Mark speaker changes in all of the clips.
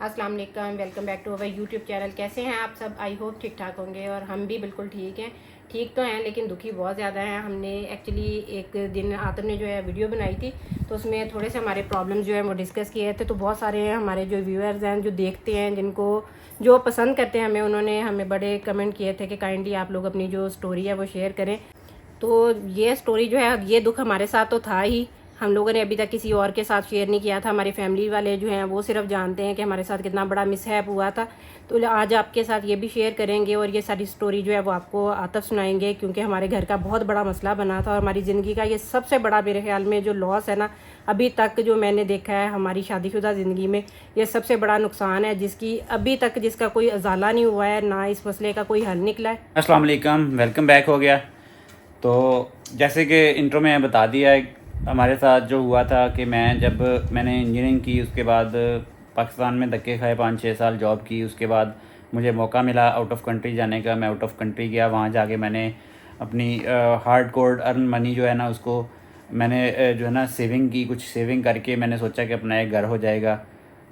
Speaker 1: अस्सलाम वालेकुम, welcome back to our YouTube channel. कैसे हैं आप सब? आई होप ठीक ठाक होंगे और हम भी बिल्कुल ठीक हैं। ठीक तो हैं लेकिन दुखी बहुत ज़्यादा हैं। हमने एक्चुअली एक दिन आतम ने जो है वीडियो बनाई थी तो उसमें थोड़े से हमारे प्रॉब्लम जो है वो डिस्कस किए थे। तो बहुत सारे हमारे जो व्यूअर्स हैं जो देखते हैं, जिनको जो पसंद करते हैं हमें, उन्होंने हमें बड़े कमेंट किए थे कि काइंडली आप लोग अपनी जो स्टोरी है वो शेयर करें। तो ये स्टोरी जो है, ये दुख हमारे साथ तो था ही, हम लोगों ने अभी तक किसी और के साथ शेयर नहीं किया था। हमारी फैमिली वाले जो हैं वो सिर्फ जानते हैं कि हमारे साथ कितना बड़ा मिसहैप हुआ था। तो आज आपके साथ ये भी शेयर करेंगे और ये सारी स्टोरी जो है वो आपको आतफ सुनाएंगे, क्योंकि हमारे घर का बहुत बड़ा मसला बना था और हमारी ज़िंदगी का ये सबसे बड़ा, मेरे ख्याल में, जो लॉस है ना अभी तक जो मैंने देखा है हमारी शादीशुदा ज़िंदगी में, ये सबसे बड़ा नुकसान है जिसकी अभी तक जिसका कोई अजाला नहीं हुआ है, ना इस मसले का कोई हल निकला है।
Speaker 2: अस्सलाम वालेकुम, वेलकम बैक हो गया। तो जैसे कि इंट्रो में बता दिया है, हमारे साथ जो हुआ था कि मैंने इंजीनियरिंग की, उसके बाद पाकिस्तान में धक्के खाए, 5-6 साल जॉब की। उसके बाद मुझे मौका मिला आउट ऑफ कंट्री जाने का। मैं आउट ऑफ कंट्री गया, वहाँ जाके मैंने अपनी हार्ड कोर अर्न मनी जो है ना, उसको मैंने जो है ना सेविंग की। कुछ सेविंग करके मैंने सोचा कि अपना एक घर हो जाएगा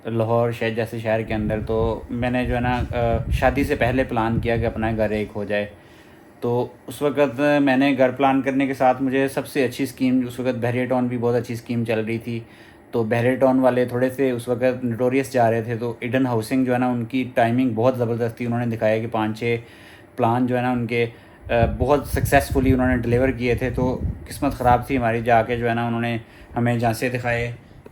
Speaker 2: लाहौर शहर जैसे शहर के अंदर। तो मैंने जो है ना शादी से पहले प्लान किया कि अपना घर एक हो जाए। तो उस वक़्त मैंने घर प्लान करने के साथ मुझे सबसे अच्छी स्कीम, उस वक़्त बहरिया टाउन भी बहुत अच्छी स्कीम चल रही थी। तो बहरिया टाउन वाले थोड़े से उस वक़्त नोटोरियस जा रहे थे। तो ईडन हाउसिंग जो है ना, उनकी टाइमिंग बहुत ज़बरदस्त थी। उन्होंने दिखाया कि 5-6 प्लान जो है ना उनके बहुत सक्सेसफुली उन्होंने डिलीवर किए थे। तो किस्मत ख़राब थी हमारी, जाके जो है ना उन्होंने हमें झांसे दिखाए।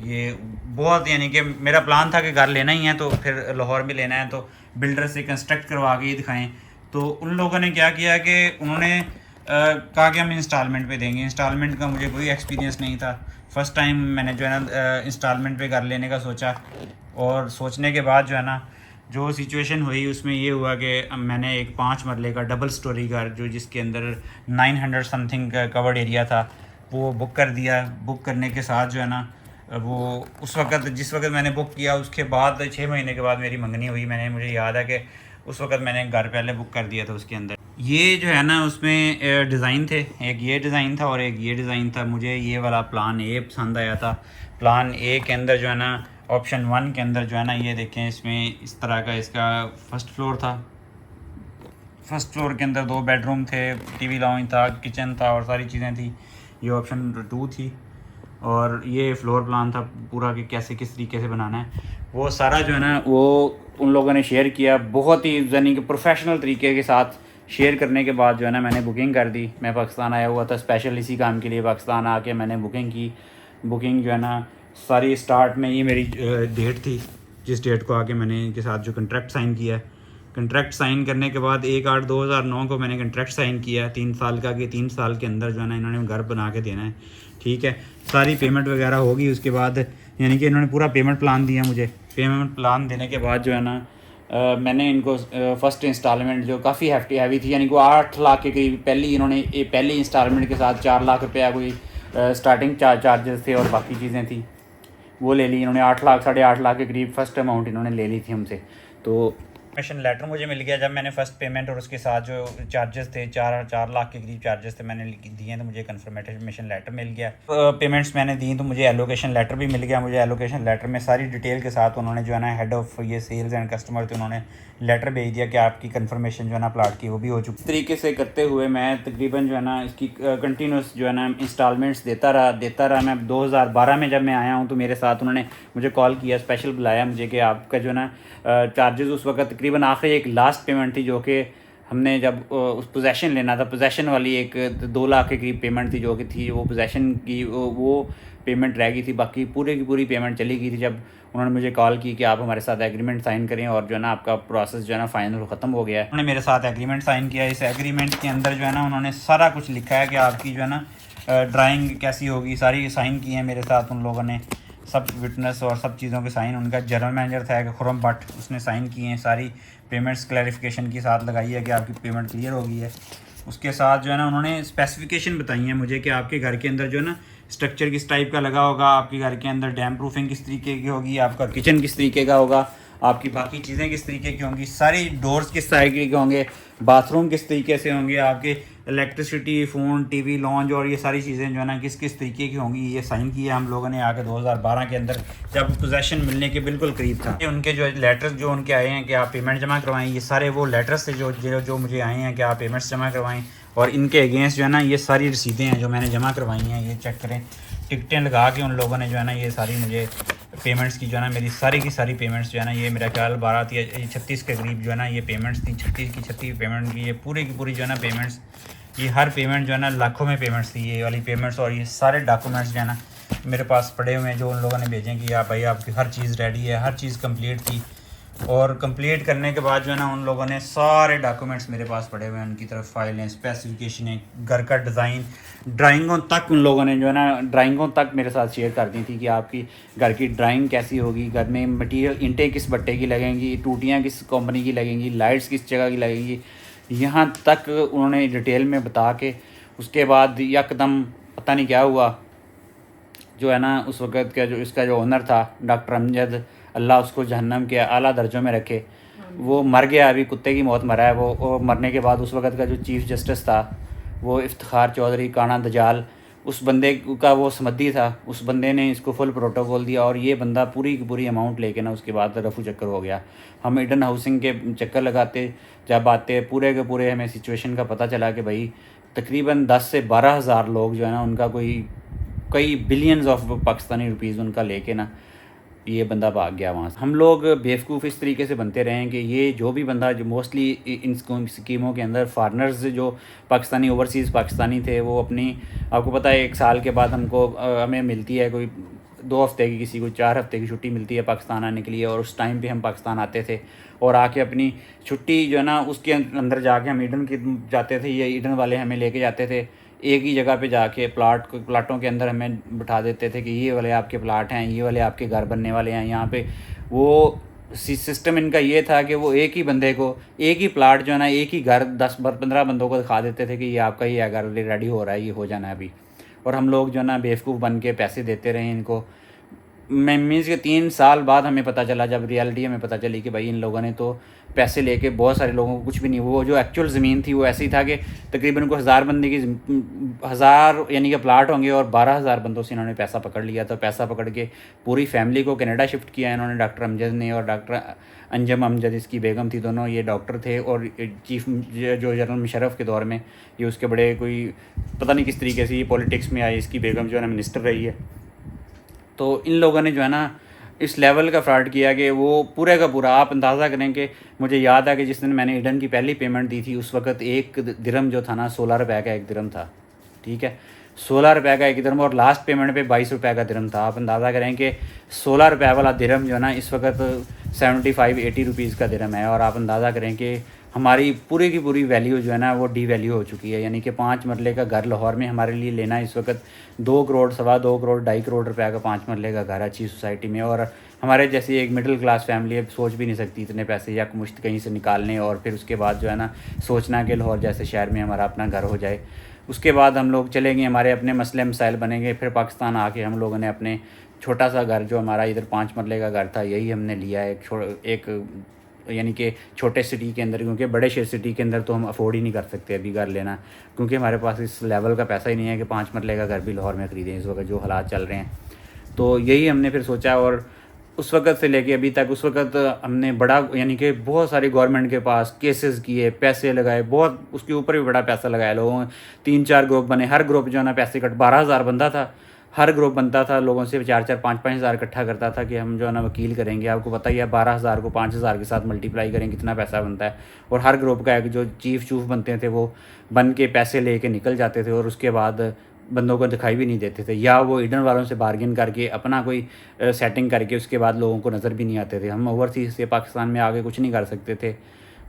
Speaker 2: ये बहुत, यानी कि मेरा प्लान था कि घर लेना ही है तो फिर लाहौर में लेना है, तो बिल्डर से कंस्ट्रक्ट करवा के ही दिखाएं। तो उन लोगों ने क्या किया कि उन्होंने कहा कि हम इंस्टॉलमेंट पे देंगे। इंस्टॉलमेंट का मुझे कोई एक्सपीरियंस नहीं था। फ़र्स्ट टाइम मैंने जो है ना इंस्टॉलमेंट पे घर लेने का सोचा, और सोचने के बाद जो है ना जो सिचुएशन हुई उसमें ये हुआ कि मैंने एक 5 मरले का डबल स्टोरी घर, जो जिसके अंदर 900 समथिंग का कवर्ड एरिया था, वो बुक कर दिया। बुक करने के साथ जो है ना वो उस वक़्त, जिस वक़्त मैंने बुक किया उसके बाद 6 महीने के बाद मेरी मंगनी हुई। मुझे याद है कि उस वक़्त मैंने घर पहले बुक कर दिया था। उसके अंदर ये जो है ना उसमें डिज़ाइन थे, एक ये डिज़ाइन था और एक ये डिज़ाइन था। मुझे ये वाला प्लान ए पसंद आया था। प्लान ए के अंदर जो है ना ऑप्शन 1 के अंदर जो है ना, ये देखें, इसमें इस तरह का इसका फर्स्ट फ्लोर था। फर्स्ट फ्लोर के अंदर 2 बेडरूम थे, टीवी लाउंज था, किचन था और सारी चीज़ें थी। ये ऑप्शन 2 थी और ये फ्लोर प्लान था पूरा कि कैसे किस तरीके से बनाना है। वो सारा जो है ना वो उन लोगों ने शेयर किया, बहुत ही यानी कि प्रोफेशनल तरीके के साथ शेयर करने के बाद जो है ना मैंने बुकिंग कर दी। मैं पाकिस्तान आया हुआ था स्पेशल इसी काम के लिए। पाकिस्तान आके मैंने बुकिंग की। बुकिंग जो है ना सारी स्टार्ट में, ये मेरी डेट थी जिस डेट को आके मैंने इनके साथ जो कंट्रैक्ट साइन किया है। कंट्रैक्ट साइन करने के बाद 1/8/2009 को मैंने कंट्रैक्ट साइन किया 3 साल का, कि 3 साल के अंदर जो है ना इन्होंने घर बना के देना है। ठीक है, सारी पेमेंट वगैरह होगी उसके बाद, यानी कि इन्होंने पूरा पेमेंट प्लान दिया मुझे। पेमेंट प्लान देने के बाद जो है ना मैंने इनको फ़र्स्ट इंस्टॉलमेंट जो काफ़ी हैवी थी, यानी कि 8 लाख के करीब पहली इंस्टॉलमेंट के साथ 4 लाख रुपया कोई स्टार्टिंग चार्जेस थे और बाकी चीज़ें थी, वो ले ली इन्होंने। 8 लाख 8.5 लाख के करीब फ़र्स्ट अमाउंट इन्होंने ले ली थी हमसे। तो कन्फर्मेशन लेटर मुझे मिल गया जब मैंने फ़र्स्ट पेमेंट और उसके साथ जो चार्जेस थे, 4 लाख के करीब चार्जेस थे मैंने दिए, तो मुझे कन्फर्मेशन लेटर मिल गया। पेमेंट्स मैंने दी तो मुझे एलोकेशन लेटर भी मिल गया। मुझे एलोकेशन लेटर में सारी डिटेल के साथ उन्होंने जो है ना हेड ऑफ़ ये सेल्स एंड कस्टमर थे, उन्होंने लेटर भेज दिया कि आपकी कन्फर्मेशन जो है ना प्लाट की वो भी हो चुकी। इस तरीके से करते हुए मैं तकरीबन जो है ना इसकी कंटिन्यूस जो है ना इंस्टॉलमेंट्स देता रहा। मैं 2012 में जब मैं आया हूँ तो मेरे साथ उन्होंने मुझे कॉल किया, स्पेशल बुलाया मुझे कि आपका जो है ना चार्जेस, उस वक्त तकरीबन आखिरी एक लास्ट पेमेंट थी जो कि हमने जब उस पोजेसन लेना था, पोजेसन वाली एक 2 लाख के करीब पेमेंट थी जो कि थी वो पोजेसन की, वो पेमेंट रह गई थी। बाकी पूरी की पूरी पेमेंट चली गई थी। जब उन्होंने मुझे कॉल की कि आप हमारे साथ एग्रीमेंट साइन करें और जो है ना आपका प्रोसेस जो है ना फाइनल ख़त्म हो गया है, उन्होंने मेरे साथ एग्रीमेंट साइन किया। इस एग्रीमेंट के अंदर जो है ना उन्होंने सारा कुछ लिखा है कि आपकी जो है ना ड्राइंग कैसी होगी, सारी साइन की है मेरे साथ उन लोगों ने, सब विटनेस और सब चीज़ों के साइन। उनका जनरल मैनेजर था कि खुरम भट्ट, उसने साइन किए हैं। सारी पेमेंट्स क्लैरिफिकेशन के साथ लगाई है कि आपकी पेमेंट क्लियर हो गई है। उसके साथ जो है ना उन्होंने स्पेसिफिकेशन बताई है मुझे कि आपके घर के अंदर जो है ना स्ट्रक्चर किस टाइप का लगा होगा, आपके घर के अंदर डैम प्रूफिंग किस तरीके की होगी, आपका किचन किस तरीके का होगा, आपकी बाकी चीज़ें किस तरीके की होंगी, सारी डोर्स किस तरीके के होंगे, बाथरूम किस तरीके से होंगे, आपके इलेक्ट्रिसिटी, फ़ोन, टीवी, लॉन्च और ये सारी चीज़ें जो है ना किस किस तरीके की होंगी, ये साइन किया हम लोगों ने आके 2012 के अंदर, जब पोजेसन मिलने के बिल्कुल करीब था। उनके जो लेटर्स जो उनके आए हैं कि आप पेमेंट जमा करवाएं, ये सारे वो लेटर्स थे जो मुझे आए हैं कि आप पेमेंट्स जमा करवाएं। और इनके अगेंस्ट जो है ना ये सारी रसीदें हैं जो मैंने जमा करवाई हैं, ये चेक करें। टिकटें लगा के उन लोगों ने जो है ना ये सारी मुझे पेमेंट्स की जो है ना मेरी सारी की सारी पेमेंट्स जो है ना ये मेरा ख्याल 12 या 36 के करीब जो है ना ये पेमेंट्स थी, 36 की 36 पेमेंट की, ये पूरी की पूरी जो है ना पेमेंट्स, ये हर पेमेंट जो है ना लाखों में पेमेंट्स थी ये वाली पेमेंट्स। और ये सारे डॉक्यूमेंट्स जो है ना मेरे पास पड़े हुए हैं जो उन लोगों ने भेजे कि आप भाई आपकी हर चीज़ रेडी है, हर चीज़ कंप्लीट थी। और कंप्लीट करने के बाद जो है ना उन लोगों ने सारे डॉक्यूमेंट्स मेरे पास पड़े हुए हैं, उनकी तरफ फाइलें, स्पेसिफिकेशनें, घर का डिज़ाइन, ड्राइंगों तक उन लोगों ने जो है ना ड्राइंगों तक मेरे साथ शेयर कर दी थी कि आपकी घर की ड्राइंग कैसी होगी, घर में मटेरियल ईंटें किस बट्टे की लगेंगी, टूटियाँ किस कंपनी की लगेंगी, लाइट्स किस जगह की लगेंगी, यहाँ तक उन्होंने डिटेल में बता के उसके बाद यकदम पता नहीं क्या हुआ, जो है ना उस वक़्त का जो इसका जो ओनर था डॉक्टर अमजद, अल्लाह उसको जहन्नम के आला दर्जों में रखे, वो मर गया, अभी कुत्ते की मौत मरा है वो। और मरने के बाद उस वक़्त का जो चीफ़ जस्टिस था वो इफ्तिखार चौधरी काना दजाल, उस बंदे का वो समधी था, उस बंदे ने इसको फुल प्रोटोकॉल दिया और ये बंदा पूरी की पूरी अमाउंट लेके ना उसके बाद रफू चक्कर हो गया। हम ईडन हाउसिंग के चक्कर लगाते जब आते पूरे के पूरे हमें सिचुएशन का पता चला कि भाई तकरीबन 10 से 12 हज़ार लोग जो है ना उनका कोई कई बिलियंस ऑफ पाकिस्तानी रुपीज़ उनका लेके ना ये बंदा भाग गया वहाँ से। हम लोग बेवकूफ़ इस तरीके से बनते रहे हैं कि ये जो भी बंदा जो मोस्टली इन स्कीमों के अंदर फॉरनर्स जो पाकिस्तानी ओवरसीज़ पाकिस्तानी थे वो अपनी, आपको पता है 1 साल के बाद हमें मिलती है कोई 2 हफ्ते की, किसी को 4 हफ्ते की छुट्टी मिलती है पाकिस्तान आने के लिए। और उस टाइम पे हम पाकिस्तान आते थे और आके अपनी छुट्टी जो है ना उसके अंदर जाके हम ईडन की जाते थे, ये ईडन वाले हमें लेके जाते थे एक ही जगह पे जाके प्लाटों के अंदर हमें बिठा देते थे कि ये वाले आपके प्लाट हैं, ये वाले आपके घर बनने वाले हैं यहाँ पे। वो सिस्टम इनका ये था कि वो एक ही बंदे को एक ही प्लाट जो है ना एक ही घर 10-15 बंदों को दिखा देते थे कि ये आपका ही है, घर रेडी हो रहा है, ये हो जाना है अभी। और हम लोग जो है ना बेवकूफ़ बन के पैसे देते रहे इनको। मैं मीन्स के 3 साल बाद हमें पता चला, जब रियलिटी हमें पता चली कि भाई इन लोगों ने तो पैसे लेके बहुत सारे लोगों को कुछ भी नहीं, वो जो एक्चुअल ज़मीन थी वो ऐसी था कि तकरीबन को 1000 बंदे की 1000 यानी कि प्लाट होंगे और 12,000 बंदों से इन्होंने पैसा पकड़ लिया। तो पैसा पकड़ के पूरी फैमिली को कनाडा शिफ्ट किया इन्होंने, डॉक्टर अमजद ने और डॉक्टर अंजम अमजद इसकी बेगम थी, दोनों ये डॉक्टर थे। और चीफ जो जनरल मुशर्रफ के दौर में ये उसके बड़े कोई पता नहीं किस तरीके से ये पॉलिटिक्स में आई, इसकी बेगम जो है ना मिनिस्टर रही है। तो इन लोगों ने जो है ना इस लेवल का फ्रॉड किया कि वो पूरे का पूरा, आप अंदाज़ा करें कि मुझे याद है कि जिस दिन मैंने ईडन की पहली पेमेंट दी थी उस वक्त एक दिरहम जो था ना 16 रुपये का एक दिरहम था, ठीक है, 16 रुपये का एक दिरहम। और लास्ट पेमेंट पे 22 रुपये का दिरहम था। आप अंदाज़ा करें कि 16 रुपये वाला दिरहम जो है ना इस वक्त 75-80 रुपीज़ का दिरहम है। और आप अंदाज़ा करें कि हमारी पूरी की पूरी वैल्यू जो है ना वो डी वैल्यू हो चुकी है। यानी कि 5 मरले का घर लाहौर में हमारे लिए लेना इस वक्त 2 करोड़, 2.25 करोड़, 2.5 करोड़ रुपए का 5 मरले का घर अच्छी सोसाइटी में। और हमारे जैसी एक मिडिल क्लास फैमिली अब सोच भी नहीं सकती इतने पैसे यकमुश्त कहीं से निकालने और फिर उसके बाद जो है ना सोचना कि लाहौर जैसे शहर में हमारा अपना घर हो जाए। उसके बाद हम लोग चलेंगे, हमारे अपने मसले मसाइल बनेंगे। फिर पाकिस्तान आके हम लोगों ने अपने छोटा सा घर जो हमारा इधर 5 मरले का घर था यही हमने लिया है एक यानी कि छोटे सिटी के अंदर, क्योंकि बड़े शहर सिटी के अंदर तो हम अफोर्ड ही नहीं कर सकते अभी घर लेना, क्योंकि हमारे पास इस लेवल का पैसा ही नहीं है कि 5 मरले का घर भी लाहौर में ख़रीदें इस वक्त जो हालात चल रहे हैं। तो यही हमने फिर सोचा और उस वक्त से लेके अभी तक, उस वक्त हमने बड़ा यानी कि बहुत सारी गवर्नमेंट के पास केसेस किए, पैसे लगाए, बहुत उसके ऊपर भी बड़ा पैसा लगाया लोगों। 3-4 ग्रुप बने, हर ग्रुप जो है ना पैसे 12,000 बंदा था, हर ग्रुप बनता था, लोगों से 4-4, 5-5 हज़ार इकट्ठा करता था कि हम जो है ना वकील करेंगे। आपको पता ही है 12,000 को 5,000 के साथ मल्टीप्लाई करें कितना पैसा बनता है। और हर ग्रुप का एक जो चीफ चूफ बनते थे वो बन के पैसे लेके निकल जाते थे और उसके बाद बंदों को दिखाई भी नहीं देते थे, या वो ईडन वालों से बार्गेन करके अपना कोई सेटिंग करके उसके बाद लोगों को नज़र भी नहीं आते थे। हम ओवरसीज़ से पाकिस्तान में आगे कुछ नहीं कर सकते थे,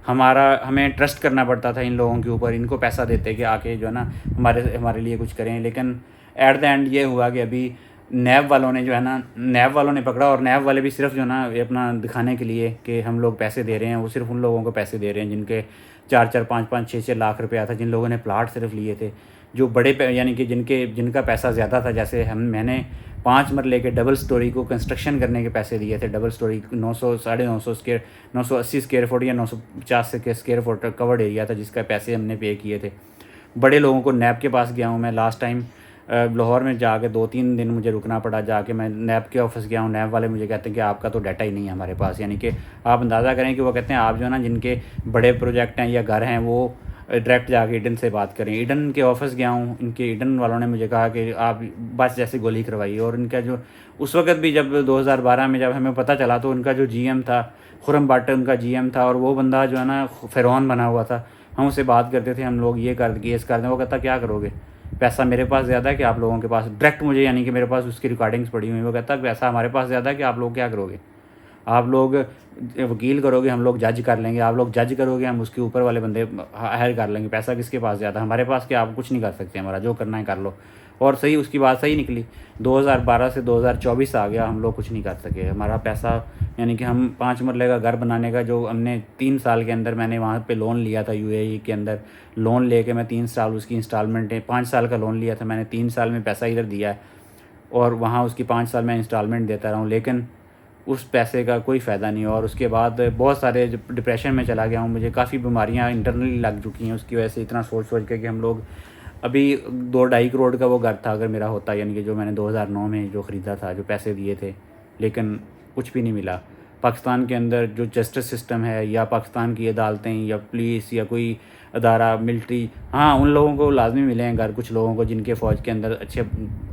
Speaker 2: हमें ट्रस्ट करना पड़ता था इन लोगों के ऊपर, इनको पैसा देते कि आके जो है ना हमारे लिए कुछ करें। लेकिन एट द एंड ये हुआ कि अभी नैब वालों ने जो है ना, नैब वालों ने पकड़ा। और नैब वाले भी सिर्फ जो है ना ये अपना दिखाने के लिए कि हम लोग पैसे दे रहे हैं, वो सिर्फ उन लोगों को पैसे दे रहे हैं जिनके 4-4, 5-5, 6-6 लाख रुपया था, जिन लोगों ने प्लाट सिर्फ लिए थे, जो बड़े यानी कि जिनका पैसा ज़्यादा था। जैसे मैंने 5 मरले के डबल स्टोरी को कंस्ट्रक्शन करने के पैसे दिए थे। Double storey 900 950 square 980 square foot या 950 स्क्वायर फुट कवर्ड एरिया था, जिसका पैसे हमने पे किए थे। बड़े लोगों को नैब के पास गया हूँ मैं लास्ट टाइम लाहौर में जाके 2-3 दिन मुझे रुकना पड़ा। जाके मैं नैब के ऑफिस गया हूँ, नैब वाले मुझे कहते हैं कि आपका तो डाटा ही नहीं है हमारे पास। यानी कि आप अंदाज़ा करें कि वो कहते हैं आप जो है ना, जिनके बड़े प्रोजेक्ट हैं या घर हैं, वो डायरेक्ट जाके ईडन से बात करें। ईडन के ऑफिस गया हूँ, इनके ईडन वालों ने मुझे कहा कि आप बस जैसे गोली करवाइए। और इनका जो उस वक्त भी जब 2012 में जब हमें पता चला, तो उनका जो GM था, खुरम भट्ट उनका GM था, और वो बंदा जो है ना फ़िरौन बना हुआ था। हम उससे बात करते थे, हम लोग ये कर दें। वो कहता क्या करोगे, पैसा मेरे पास ज़्यादा है कि आप लोगों के पास। डायरेक्ट मुझे, यानी कि मेरे पास उसकी रिकॉर्डिंग्स पड़ी हुई। वो कहता पैसा हमारे पास ज़्यादा है कि आप लोग क्या करोगे, आप लोग वकील करोगे, हम लोग जज कर लेंगे, आप लोग जज करोगे, हम उसके ऊपर वाले बंदे हायर कर लेंगे। पैसा किसके पास ज़्यादा, हमारे पास क्या, आप कुछ नहीं कर सकते, हमारा जो करना है कर लो। और सही, उसकी बात सही निकली। 2012 से 2024 आ गया, हम लोग कुछ नहीं कर सके। हमारा पैसा, यानी कि हम 5 मरले का घर बनाने का जो हमने 3 साल के अंदर, मैंने वहाँ पे लोन लिया था UAE के अंदर। लोन लेके मैं 3 साल उसकी इंस्टॉलमेंटें, 5 साल का लोन लिया था मैंने, 3 साल में पैसा इधर दिया है, और वहाँ उसकी 5 साल में इंस्टॉलमेंट देता रहा हूँ। लेकिन उस पैसे का कोई फ़ायदा नहीं। और उसके बाद बहुत सारे डिप्रेशन में चला गया हूँ। मुझे काफ़ी बीमारियाँ इंटरनली लग चुकी हैं उसकी वजह से। इतना सोच सोच के कि हम लोग अभी 2-2.5 करोड़ का वो घर था अगर मेरा होता, यानी कि जो मैंने 2009 में जो ख़रीदा था, जो पैसे दिए थे, लेकिन कुछ भी नहीं मिला। पाकिस्तान के अंदर जो जस्टिस सिस्टम है, या पाकिस्तान की अदालतें, या पुलिस, या कोई अदारा, मिलिट्री, हाँ उन लोगों को लाजमी मिले हैं घर, कुछ लोगों को जिनके फ़ौज के अंदर अच्छे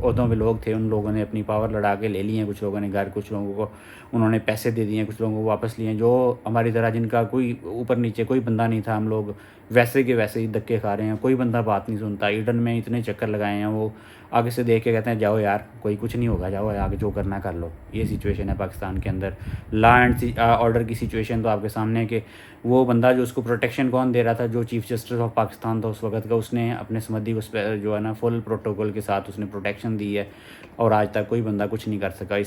Speaker 2: ओहदों में लोग थे, उन लोगों ने अपनी पावर लड़ा के ले लिए हैं। कुछ लोगों ने घर, कुछ लोगों को उन्होंने पैसे दे दिए हैं, कुछ लोगों को वापस लिए हैं। जो हमारी तरह जिनका कोई ऊपर नीचे कोई बंदा नहीं था, हम लोग वैसे के वैसे ही धक्के खा रहे हैं, कोई बंदा बात नहीं सुनता। ईडन में इतने चक्कर लगाए हैं, वो आगे से देख के कहते हैं जाओ यार, कोई कुछ नहीं होगा, जाओ आगे जो करना कर लो। ये सिचुएशन है पाकिस्तान के अंदर। लॉ एंड ऑर्डर की सिचुएशन तो आपके सामने है कि वो बंदा जो उसको प्रोटेक्शन कौन दे रहा था, जो चीफ़ जस्टिस ऑफ पाकिस्तान था उस वक्त का, उसने अपने समधी उस पर जो है ना फुल प्रोटोकॉल के साथ उसने प्रोटेक्शन दी है, और आज तक कोई बंदा कुछ नहीं कर सका।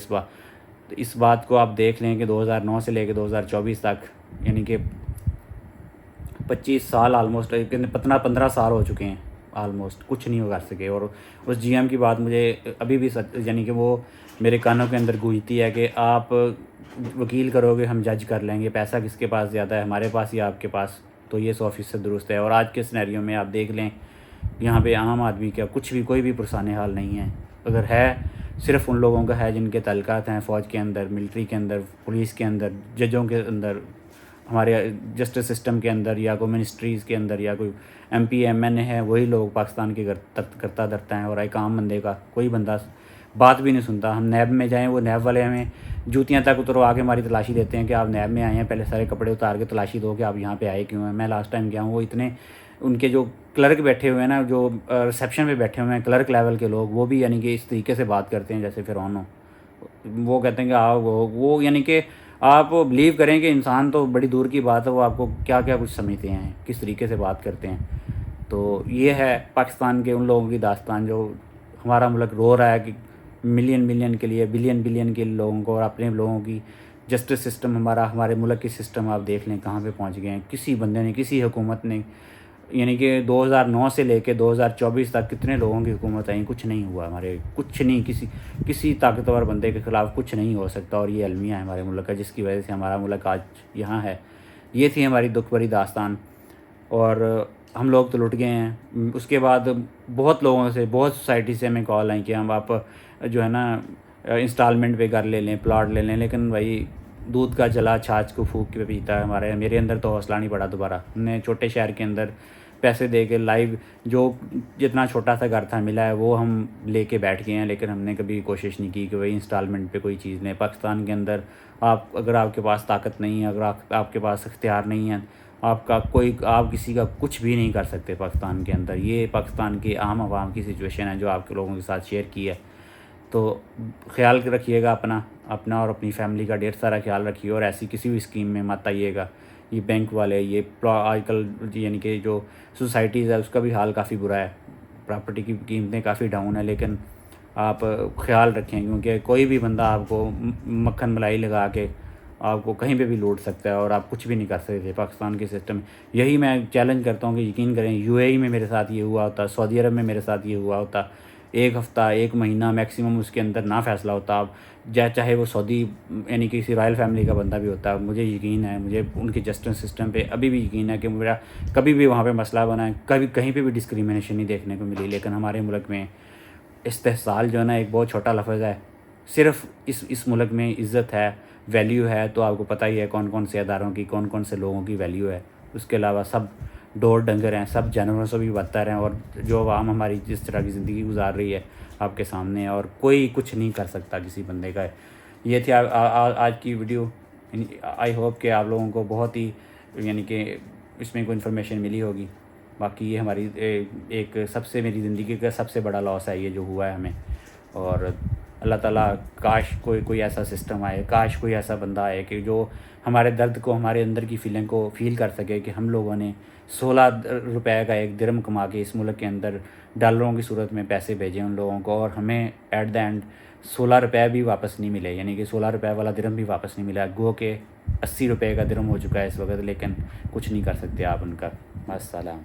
Speaker 2: इस बात को आप देख लें कि 2009 से लेकर 2024 तक, यानी कि 25 साल आलमोस्ट, 15 साल हो चुके हैं आलमोस्ट, कुछ नहीं हो कर सके। और उस GM की बात मुझे अभी भी यानी कि वो मेरे कानों के अंदर गूंजती है कि आप वकील करोगे, हम जज कर लेंगे, पैसा किसके पास ज़्यादा है, हमारे पास या आपके पास। तो ये 100% दुरुस्त है। और आज के सिनेरियो में आप देख लें, यहाँ पे आम आदमी का कुछ भी, कोई भी पुरसाने हाल नहीं है। अगर है, सिर्फ उन लोगों का है जिनके तल्लुकात हैं फ़ौज के अंदर, मिलिट्री के अंदर, पुलिस के अंदर, जजों के अंदर, हमारे जस्टिस सिस्टम के अंदर, या कोई मिनिस्ट्रीज़ के अंदर, या कोई MP MNA है, वही लोग पाकिस्तान के करता धरता हैं। और एक आम बंदे का कोई बंदा बात भी नहीं सुनता। हम नैब में जाएं, वो नैब वाले हमें जूतियाँ तक उतरवा के हमारी तलाशी देते हैं कि आप नैब में आए हैं, पहले सारे कपड़े उतार के तलाशी दो कि आप यहाँ पे आए क्यों हैं। मैं लास्ट टाइम गया हूँ, वो इतने, उनके जो क्लर्क बैठे हुए हैं ना, जो रिसेप्शन पे बैठे हुए हैं क्लर्क लेवल के लोग, वो भी यानी कि इस तरीके से बात करते हैं जैसे फ़िरौन हो। वो कहते हैं कि आप वो यानी कि आप बिलीव करें कि इंसान तो बड़ी दूर की बात है, वो आपको क्या क्या कुछ समझते हैं, किस तरीके से बात करते हैं। तो ये है पाकिस्तान के उन लोगों की दास्तान, जो हमारा मुल्क रो रहा है कि मिलियन के लिए, बिलियन के लोगों को, और अपने लोगों की जस्टिस सिस्टम, हमारे मुल्क की सिस्टम आप देख लें कहाँ पे पहुँच गए हैं। किसी बंदे ने, किसी हुकूमत ने, यानी कि 2009 से लेके 2024 तक कितने लोगों की हुकूमत आई, कुछ नहीं हुआ हमारे, कुछ नहीं, किसी ताकतवर बंदे के ख़िलाफ़ कुछ नहीं हो सकता। और ये अलमिया है हमारे मुल्क का, जिसकी वजह से हमारा मुल्क आज यहाँ है। ये थी हमारी दुख भरी दास्तान, और हम लोग तो लुट गए हैं। उसके बाद बहुत लोगों से, बहुत सोसाइटी से हमें कॉल आई कि हम आप जो है ना इंस्टॉलमेंट पे घर ले लें, प्लॉट ले लें। लेकिन भाई दूध का जला छाछ को फूंक के पीता है। मेरे अंदर तो हौसला नहीं पड़ा दोबारा। हमने छोटे शहर के अंदर पैसे दे के लाइव, जो जितना छोटा सा घर था मिला है, वो हम लेके बैठ गए हैं। लेकिन हमने कभी कोशिश नहीं की कि भाई इंस्टॉलमेंट पे कोई चीज़ लें। पाकिस्तान के अंदर अगर आपके पास ताकत नहीं है, अगर आपके पास इख्तियार नहीं है, आप किसी का कुछ भी नहीं कर सकते पाकिस्तान के अंदर। ये पाकिस्तान के आम आवाम की सिचुएशन है जो आपके लोगों के साथ शेयर की है। तो ख्याल रखिएगा अपना और अपनी फैमिली का ढेर सारा ख्याल रखिए, और ऐसी किसी भी स्कीम में मत आइएगा। ये बैंक वाले, ये आजकल यानी कि जो सोसाइटीज़ है उसका भी हाल काफ़ी बुरा है, प्रॉपर्टी की कीमतें काफ़ी डाउन है। लेकिन आप ख्याल रखें, क्योंकि कोई भी बंदा आपको मक्खन मलाई लगा के आपको कहीं पे भी लूट सकता है, और आप कुछ भी नहीं कर सकते पाकिस्तान के सिस्टम में। यही मैं चैलेंज करता हूँ कि यकीन करें, UAE में मेरे साथ ये हुआ होता, सऊदी अरब में मेरे साथ ये हुआ होता, 1 हफ़्ता 1 महीना मैक्सिमम उसके अंदर ना फ़ैसला होता। अब चाहे वो सऊदी यानी कि किसी रॉयल फैमिली का बंदा भी होता, मुझे यकीन है, मुझे उनके जस्टिस सिस्टम पे अभी भी यकीन है कि मेरा कभी भी वहाँ पे मसला बना है, कभी कहीं पे भी डिस्क्रिमिनेशन नहीं देखने को मिली। लेकिन हमारे मुल्क में इस्तेहसाल जो है ना, एक बहुत छोटा लफ्ज़ है। सिर्फ इस मुल्क में इज़्ज़त है, वैल्यू है, तो आपको पता ही है कौन कौन से अदारों की, कौन कौन से लोगों की वैल्यू है। उसके अलावा सब ढोर डंगर हैं, सब जानवरों से भी बदतर हैं। और जो आवाम हमारी जिस तरह की ज़िंदगी गुजार रही है आपके सामने, और कोई कुछ नहीं कर सकता किसी बंदे का। ये थी आज की वीडियो। आई होप कि आप लोगों को बहुत ही यानी कि इसमें कोई इन्फॉर्मेशन मिली होगी। बाकी ये हमारी एक सबसे मेरी ज़िंदगी का सबसे बड़ा लॉस है ये जो हुआ है हमें। और अल्लाह ताला काश कोई ऐसा सिस्टम आए, काश कोई ऐसा बंदा आए कि जो हमारे दर्द को, हमारे अंदर की फीलिंग को फ़ील कर सके कि हम लोगों ने 16 रुपए का एक दिरहम कमा के इस मुल्क के अंदर डॉलरों की सूरत में पैसे भेजे उन लोगों को, और हमें एट द एंड 16 रुपए भी वापस नहीं मिले। यानी कि 16 रुपए वाला दिरहम भी वापस नहीं मिला। गो के 80 रुपए का दिरहम हो चुका है इस वक्त, लेकिन कुछ नहीं कर सकते आप उनका। अस्सलाम।